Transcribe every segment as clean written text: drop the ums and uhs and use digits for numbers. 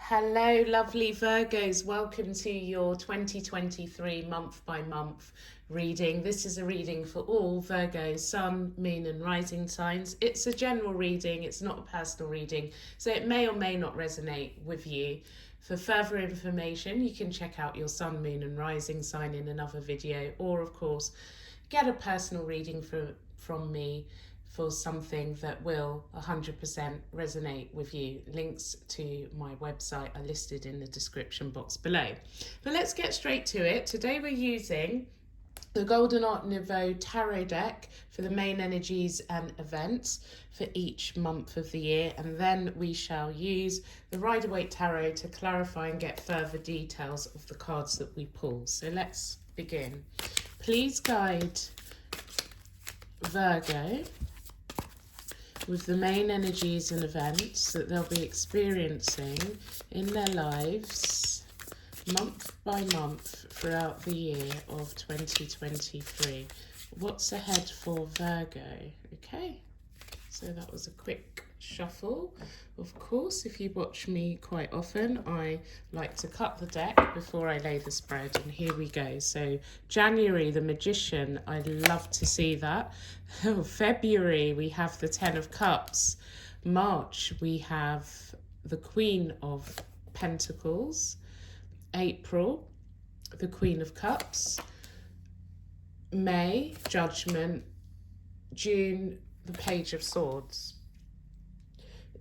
Hello, lovely Virgos. Welcome to your 2023 month by month reading. This is a reading for all Virgo, Sun, Moon, and Rising signs. It's a general reading, it's not a personal reading, so it may or may not resonate with you. For further information, you can check out your Sun, Moon, and Rising sign in another video, or of course, get a personal reading from me for something that will 100% resonate with you. Links to my website are listed in the description box below. But let's get straight to it. Today we're using the Golden Art Nouveau Tarot deck for the main energies and events for each month of the year, and then we shall use the Rider-Waite Tarot to clarify and get further details of the cards that we pull. So let's begin. Please guide Virgo with the main energies and events that they'll be experiencing in their lives month by month throughout the year of 2023. What's ahead for Virgo? Okay, so that was a quick shuffle. Of course, if you watch me quite often, I like to cut the deck before I lay the spread, and here we go. So January, the Magician, I love to see that. February, we have the Ten of Cups. March, we have the Queen of Pentacles. April, the Queen of Cups. May, Judgment. June, the Page of Swords.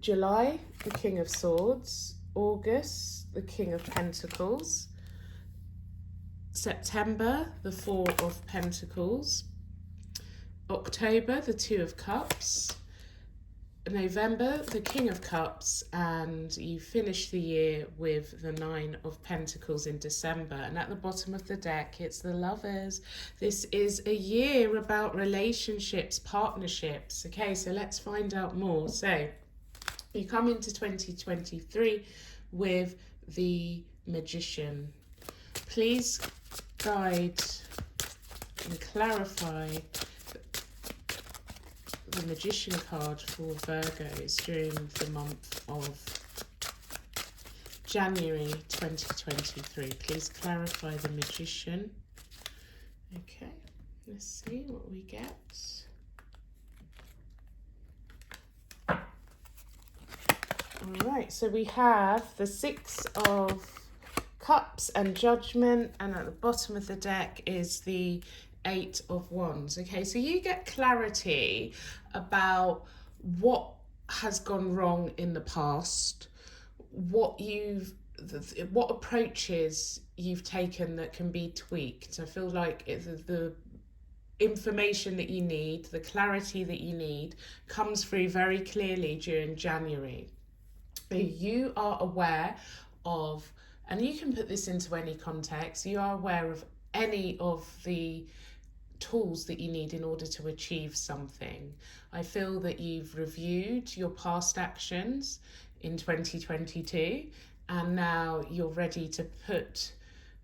July, the King of Swords. August, the King of Pentacles. September, the Four of Pentacles. October, the Two of Cups. November, the King of Cups, and you finish the year with the Nine of Pentacles in December. And at the bottom of the deck, it's the Lovers. This is a year about relationships, partnerships. Okay, so let's find out more. So you come into 2023 with the Magician. Please guide and clarify the Magician card for Virgos during the month of January 2023. Please clarify the Magician. Okay, let's see what we get. Alright, so we have the Six of Cups and Judgment, and at the bottom of the deck is the Eight of Wands. Okay, so you get clarity about what has gone wrong in the past, what approaches you've taken that can be tweaked. I feel like the information that you need, the clarity that you need, comes through very clearly during January. You are aware of, and you can put this into any context, you are aware of any of the tools that you need in order to achieve something. I feel that you've reviewed your past actions in 2022, and now you're ready to put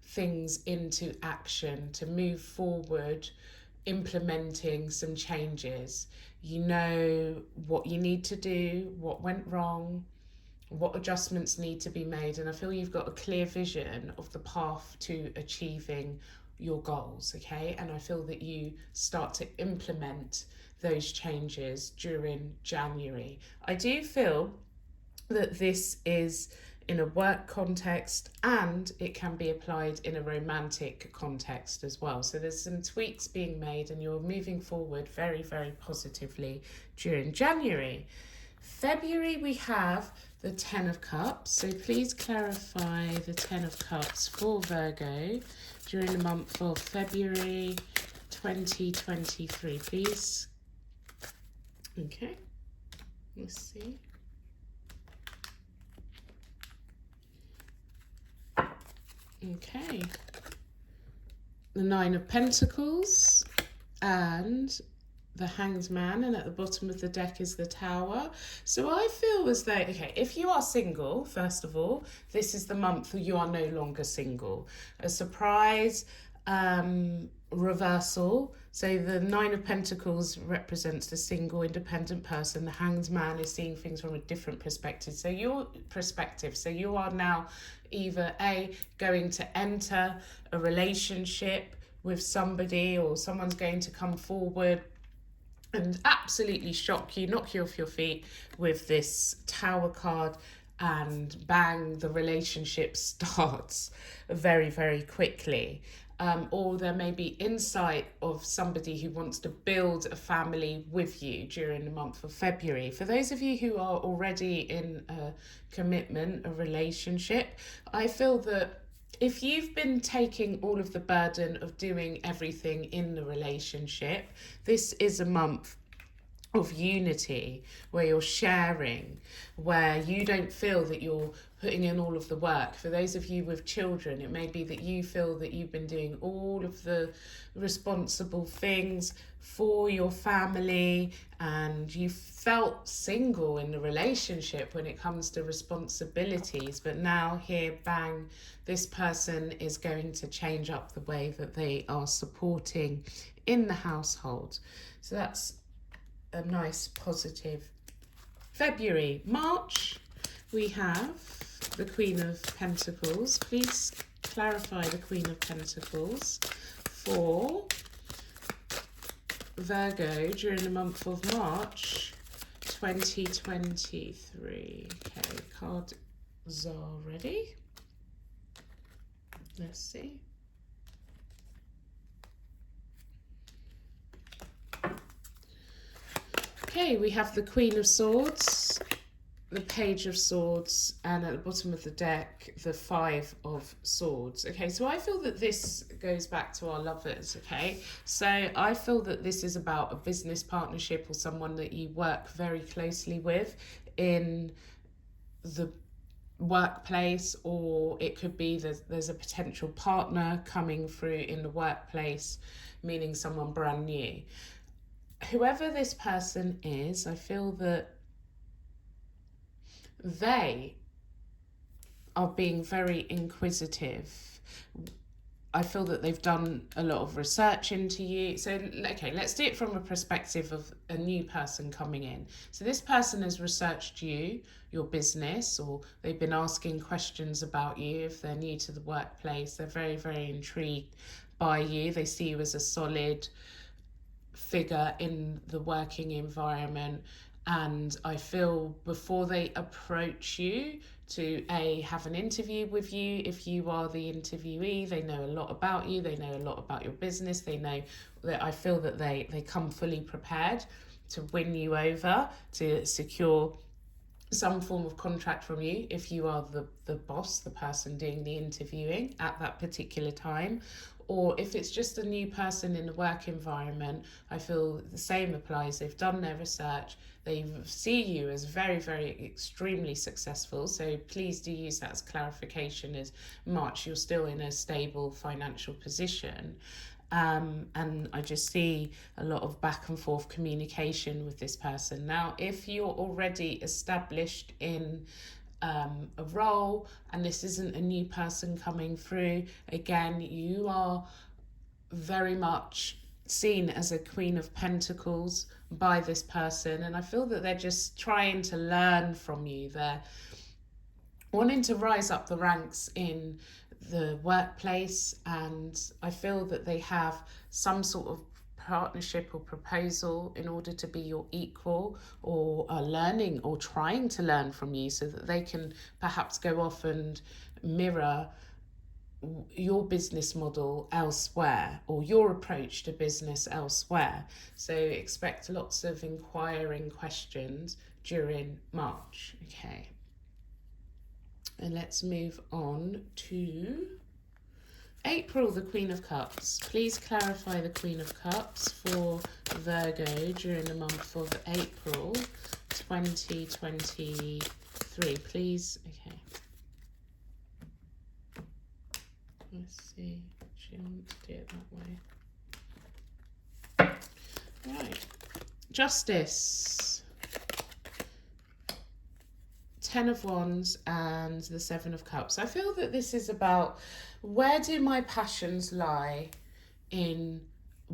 things into action, to move forward, implementing some changes. You know what you need to do, what went wrong, what adjustments need to be made, and I feel you've got a clear vision of the path to achieving your goals. Okay, and I feel that you start to implement those changes during January. I do feel that this is in a work context, and it can be applied in a romantic context as well. So there's some tweaks being made, and you're moving forward very, very positively during January. February, we have the Ten of Cups. So please clarify the Ten of Cups for Virgo during the month of February 2023, please. Okay, let's see. Okay, the Nine of Pentacles and the Hanged Man, and at the bottom of the deck is the Tower. So I feel as though, okay, if you are single, first of all, this is the month that you are no longer single. A surprise, reversal. So the Nine of Pentacles represents the single independent person. The Hanged Man is seeing things from a different perspective. So you are now either going to enter a relationship with somebody, or someone's going to come forward and absolutely shock you, knock you off your feet with this Tower card, and bang, the relationship starts very, very quickly. Or there may be insight of somebody who wants to build a family with you during the month of February. For those of you who are already in a commitment, a relationship, I feel that if you've been taking all of the burden of doing everything in the relationship, this is a month of unity where you're sharing, where you don't feel that you're putting in all of the work. For those of you with children, it may be that you feel that you've been doing all of the responsible things for your family, and you felt single in the relationship when it comes to responsibilities. But now here, bang, this person is going to change up the way that they are supporting in the household. So that's a nice positive February. March, we have the Queen of Pentacles. Please clarify the Queen of Pentacles for Virgo during the month of March 2023. Okay, cards are ready. Let's see. Okay, we have the Queen of Swords, the Page of Swords, and at the bottom of the deck, the Five of Swords. Okay, so I feel that this goes back to our lovers, okay? So I feel that this is about a business partnership or someone that you work very closely with in the workplace, or it could be that there's a potential partner coming through in the workplace, meaning someone brand new. Whoever this person is, I feel that they are being very inquisitive. I feel that they've done a lot of research into you. So, okay, let's do it from a perspective of a new person coming in. So this person has researched you, your business, or they've been asking questions about you. If they're new to the workplace, they're very, very intrigued by you. They see you as a solid figure in the working environment, and I feel before they approach you to have an interview with you, if you are the interviewee, they know a lot about you, they know a lot about your business, they know that I feel that they come fully prepared to win you over, to secure some form of contract from you if you are the boss, the person doing the interviewing at that particular time. Or if it's just a new person in the work environment, I feel the same applies. They've done their research, they see you as very, very extremely successful. So please do use that as clarification as much. You're still in a stable financial position. And I just see a lot of back and forth communication with this person. Now, if you're already established in a role and this isn't a new person coming through, again, you are very much seen as a Queen of Pentacles by this person, and I feel that they're just trying to learn from you. They're wanting to rise up the ranks in the workplace, and I feel that they have some sort of partnership or proposal in order to be your equal, or are learning or trying to learn from you so that they can perhaps go off and mirror your business model elsewhere, or your approach to business elsewhere. So expect lots of inquiring questions during March. Okay, and let's move on to April, the Queen of Cups. Please clarify the Queen of Cups for Virgo during the month of April 2023. Please. Okay. Let's see. She wants to do it that way. Right. Justice. Ten of Wands and the Seven of Cups. I feel that this is about, where do my passions lie in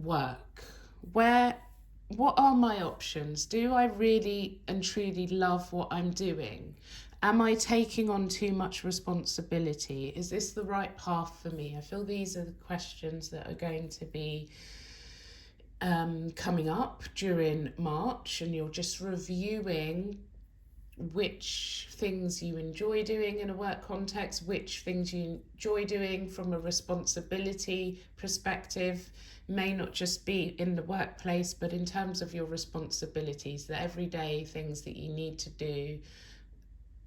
work? What are my options? Do I really and truly love what I'm doing? Am I taking on too much responsibility? Is this the right path for me? I feel these are the questions that are going to be coming up during March, and you're just reviewing which things you enjoy doing in a work context, which things you enjoy doing from a responsibility perspective, may not just be in the workplace, but in terms of your responsibilities, the everyday things that you need to do,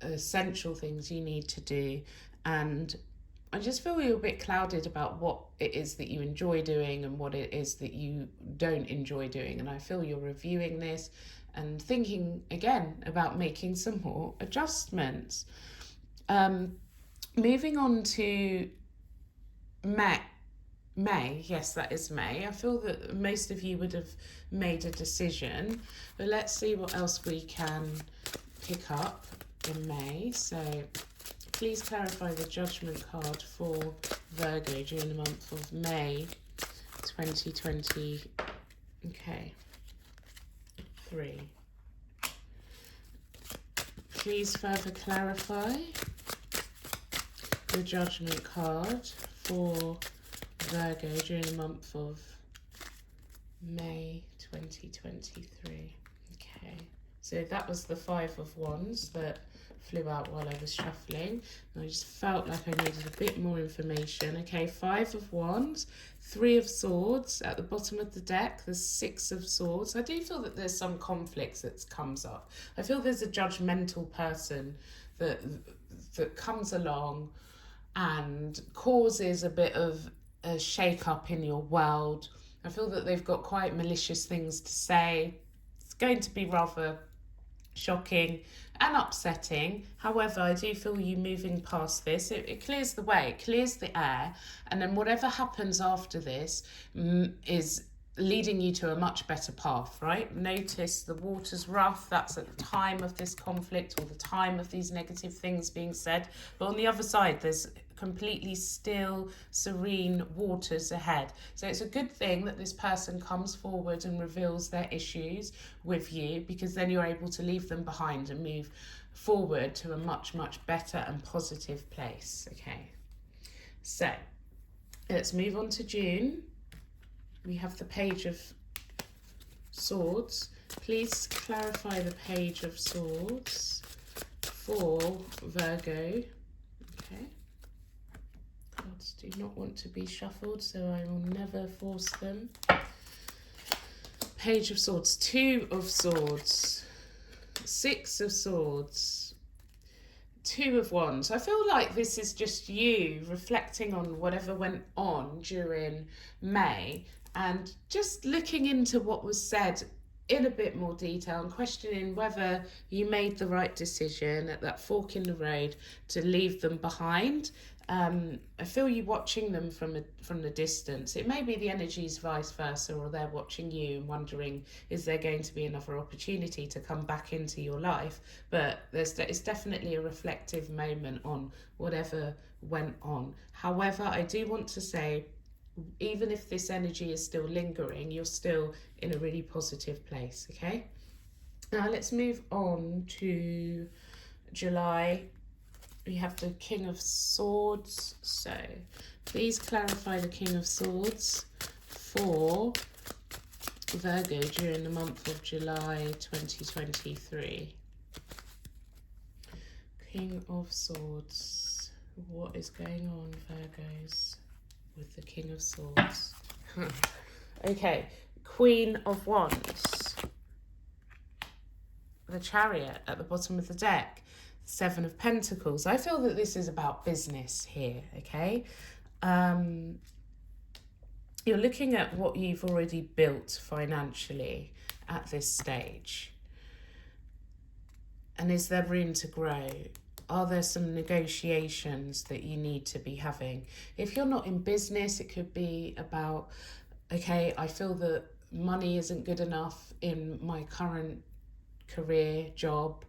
essential things you need to do. And I just feel you're a bit clouded about what it is that you enjoy doing and what it is that you don't enjoy doing. And I feel you're reviewing this and thinking again about making some more adjustments. Moving on to May, yes, that is May. I feel that most of you would have made a decision, but let's see what else we can pick up in May. So please clarify the Judgment card for Virgo during the month of May 2020. Okay. 3. Please further clarify the Judgment card for Virgo during the month of May 2023. Okay, so that was the 5 of Wands that flew out while I was shuffling, and I just felt like I needed a bit more information. Okay, 5 of Wands, 3 of Swords at the bottom of the deck, there's 6 of Swords. I do feel that there's some conflicts that comes up. I feel there's a judgmental person that comes along and causes a bit of a shake up in your world. I feel that they've got quite malicious things to say. It's going to be rather shocking and upsetting. However, I do feel you moving past this. It clears the way, it clears the air, and then whatever happens after this is leading you to a much better path, right? Notice the water's rough. That's at the time of this conflict or the time of these negative things being said. But on the other side, there's completely still, serene waters ahead. So it's a good thing that this person comes forward and reveals their issues with you, because then you're able to leave them behind and move forward to a much, much better and positive place. Okay, so let's move on to June. We have the Page of Swords. Please clarify the Page of Swords for Virgo. Okay. Cards do not want to be shuffled, so I will never force them. Page of Swords, 2 of Swords, 6 of Swords, 2 of Wands. I feel like this is just you reflecting on whatever went on during May and just looking into what was said in a bit more detail and questioning whether you made the right decision at that fork in the road to leave them behind. I feel you watching them from the distance. It may be the energies vice versa, or they're watching you and wondering, is there going to be another opportunity to come back into your life? But it's definitely a reflective moment on whatever went on. However, I do want to say, even if this energy is still lingering, you're still in a really positive place, okay? Now let's move on to July. We have the King of Swords. So please clarify the King of Swords for Virgo during the month of July 2023. King of Swords. What is going on, Virgos, with the King of Swords? Okay, Queen of Wands. The Chariot at the bottom of the deck. 7 of Pentacles. I feel that this is about business here, okay? You're looking at what you've already built financially at this stage. And is there room to grow? Are there some negotiations that you need to be having? If you're not in business, it could be about, okay, I feel that money isn't good enough in my current career, job.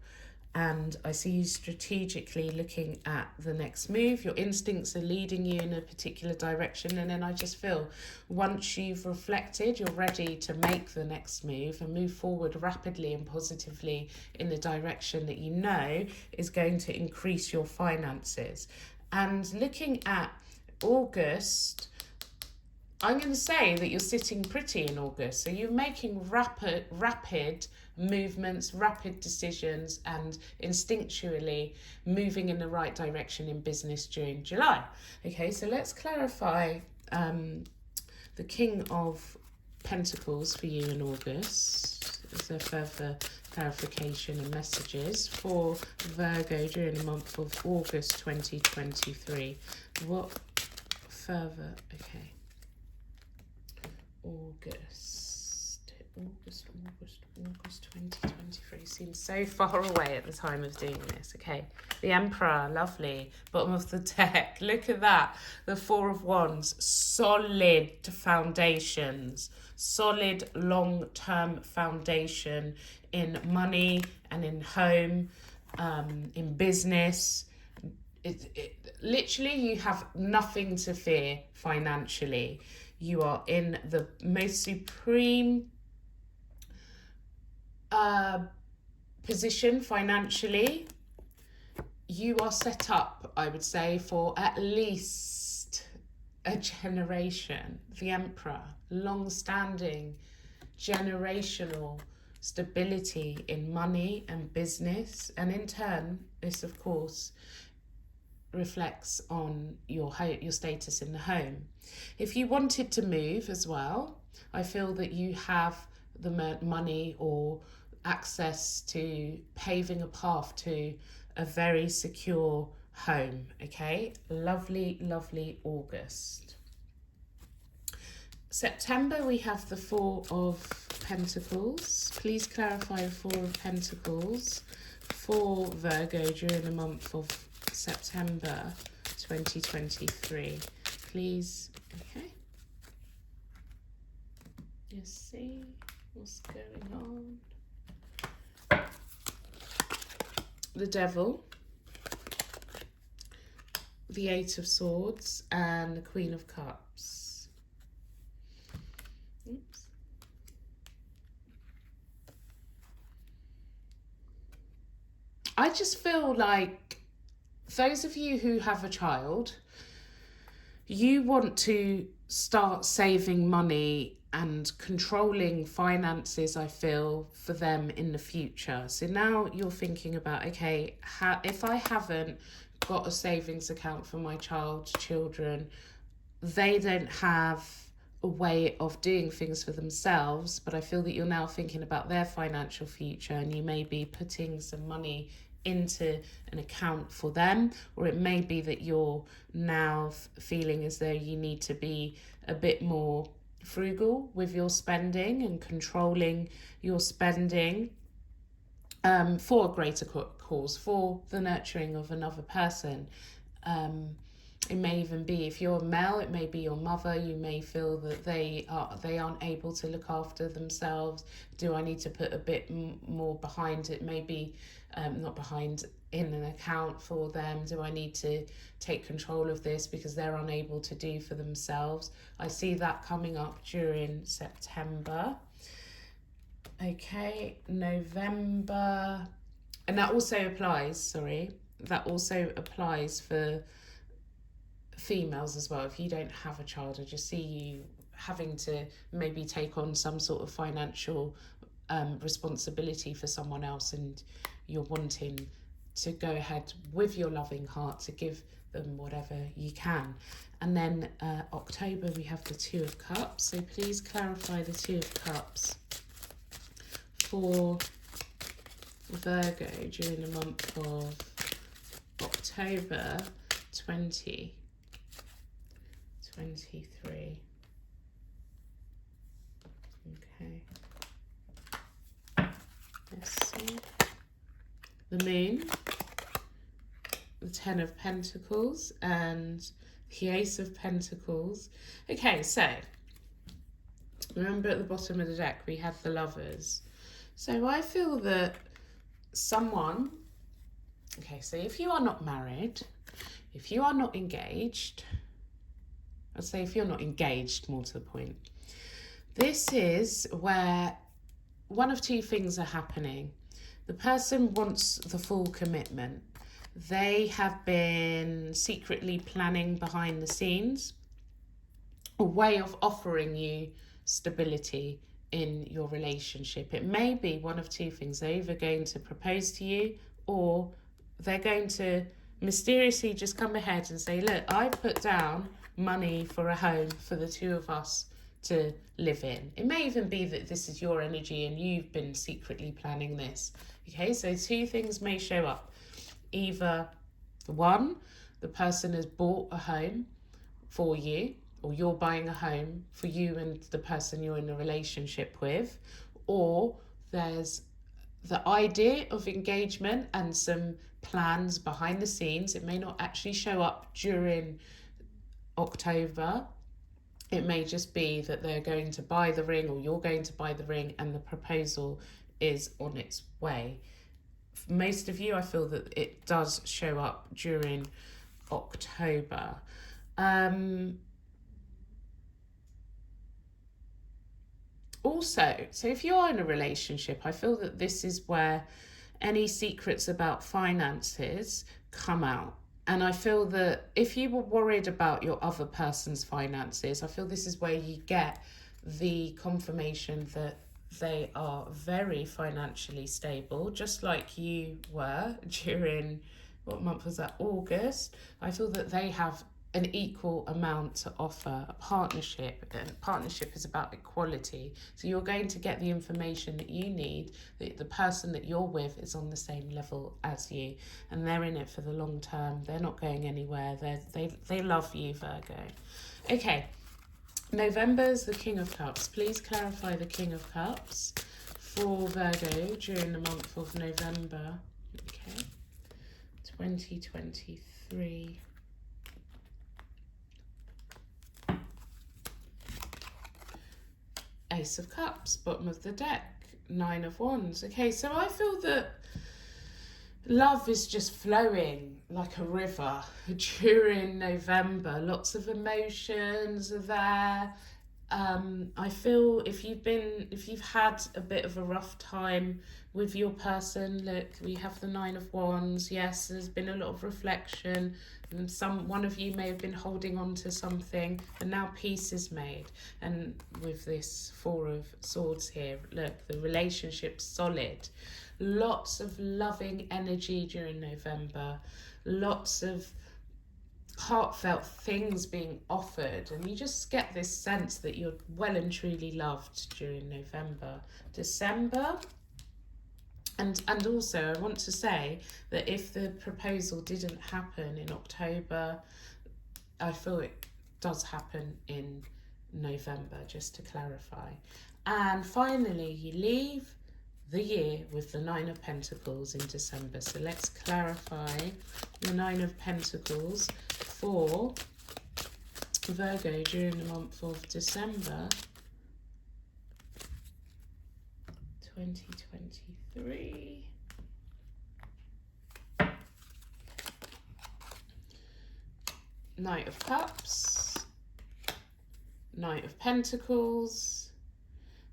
And I see you strategically looking at the next move. Your instincts are leading you in a particular direction. And then I just feel once you've reflected, you're ready to make the next move and move forward rapidly and positively in the direction that you know is going to increase your finances. And looking at August, I'm going to say that you're sitting pretty in August. So you're making rapid movements, rapid decisions, and instinctually moving in the right direction in business during July. Okay, so let's clarify the King of Pentacles for you in August. Is there further clarification and messages for Virgo during the month of August 2023? What further? Okay. August 2023 seems so far away at the time of doing this. Okay, the Emperor, lovely. Bottom of the deck, look at that. The Four of Wands, solid foundations, solid long-term foundation in money and in home, in business. Literally, you have nothing to fear financially. You are in the most supreme position financially. You are set up, I would say, for at least a generation. The Emperor, long-standing, generational stability in money and business. And in turn, this, of course, reflects on your status in the home. If you wanted to move as well, I feel that you have the money or access to paving a path to a very secure home. Okay, lovely, lovely August. September, we have the Four of Pentacles. Please clarify the Four of Pentacles for Virgo during the month of September 2023. Please. Okay. Let's see what's going on. The Devil, the Eight of Swords, and the Queen of Cups. Oops. I just feel like those of you who have a child, you want to start saving money and controlling finances, I feel, for them in the future. So now you're thinking about, okay, if I haven't got a savings account for my children, they don't have a way of doing things for themselves, but I feel that you're now thinking about their financial future, and you may be putting some money into an account for them, or it may be that you're now feeling as though you need to be a bit more frugal with your spending and controlling your spending for a greater cause, for the nurturing of another person. It may even be, if you're male, it may be your mother. You may feel that they aren't able to look after themselves. Do I need to put a bit more behind it? Maybe not behind, in an account for them. Do I need to take control of this because they're unable to do for themselves? I see that coming up during September. Okay, November, and that also applies for females as well. If you don't have a child, I just see you having to maybe take on some sort of financial responsibility for someone else, and you're wanting to go ahead with your loving heart to give them whatever you can. And then October, we have the Two of Cups. So please clarify the Two of Cups for Virgo during the month of October 2023. Okay. Let's see. The Moon, the Ten of Pentacles, and the Ace of Pentacles. Okay, so remember at the bottom of the deck we have the Lovers. So I feel that someone Okay, so if you are not married, if you are not engaged, I'd say if you're not engaged, more to the point, this is where one of two things are happening. The person wants the full commitment. They have been secretly planning behind the scenes a way of offering you stability in your relationship. It may be one of two things. They're either going to propose to you, or they're going to mysteriously just come ahead and say, look, I put down money for a home for the two of us to live in. It may even be that this is your energy and you've been secretly planning this. Okay, so two things may show up. Either one, the person has bought a home for you, or you're buying a home for you and the person you're in a relationship with, or there's the idea of engagement and some plans behind the scenes. It may not actually show up during October. It may just be that they're going to buy the ring, or you're going to buy the ring, and the proposal is on its way. For most of you, I feel that it does show up during October. Also, so if you are in a relationship, I feel that this is where any secrets about finances come out. And I feel that if you were worried about your other person's finances, I feel this is where you get the confirmation that they are very financially stable, just like you were during, what month was that? August. I feel that they have an equal amount to offer. A partnership, and partnership is about equality. So you're going to get the information that you need, that the person that you're with is on the same level as you, and they're in it for the long term. They're not going anywhere. They love you, Virgo. Okay, November's the King of Cups. Please clarify the King of Cups for Virgo during the month of November. Okay, 2023. Ace of Cups, bottom of the deck, Nine of Wands. Okay, so I feel that love is just flowing like a river during November. Lots of emotions are there. I feel if you've had a bit of a rough time with your person, look, we have the Nine of Wands. Yes, there's been a lot of reflection, and one of you may have been holding on to something, and now peace is made. And with this Four of Swords here, look, the relationship's solid. Lots of loving energy during November. Lots of heartfelt things being offered, and you just get this sense that you're well and truly loved during November. December, and also I want to say that if the proposal didn't happen in October, I feel it does happen in November, just to clarify. And finally, you leave the year with the Nine of Pentacles in December. So let's clarify the Nine of Pentacles for Virgo during the month of December 2023. Knight of Cups, Knight of Pentacles,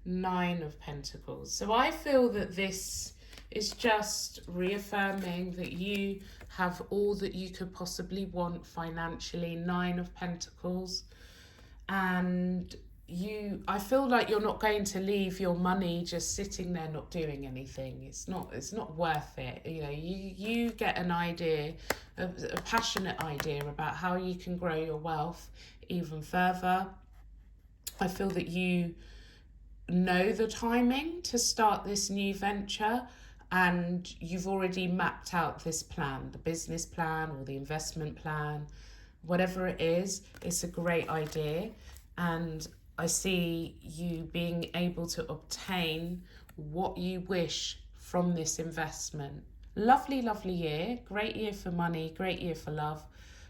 Nine of Pentacles. So I feel that this is just reaffirming that you have all that you could possibly want financially. Nine of Pentacles. And I feel like you're not going to leave your money just sitting there not doing anything. It's not worth it. You know, you get an idea, a passionate idea about how you can grow your wealth even further. I feel that you know the timing to start this new venture, and you've already mapped out this plan, the business plan or the investment plan, whatever it is. It's a great idea, and I see you being able to obtain what you wish from this investment. Lovely, lovely year. Great year for money, great year for love.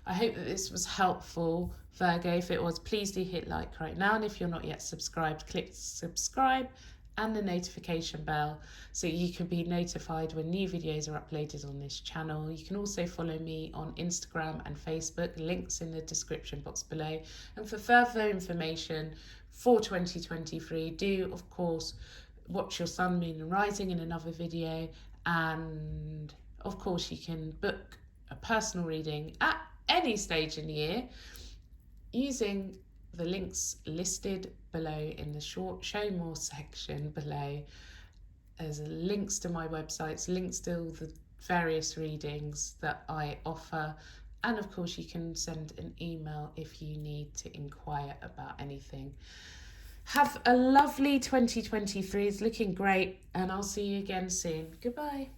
I hope that this was helpful, Virgo. If it was, please do hit like right now. And if you're not yet subscribed, click subscribe and the notification bell so you can be notified when new videos are uploaded on this channel. You can also follow me on Instagram and Facebook, links in the description box below. And for further information for 2023, do of course watch your sun, moon and rising in another video, and of course you can book a personal reading at any stage in the year using the links listed below in the short show more section below. There's links to my websites, links to all the various readings that I offer, and of course you can send an email if you need to inquire about anything. Have a lovely 2023. It's looking great, and I'll see you again soon. Goodbye.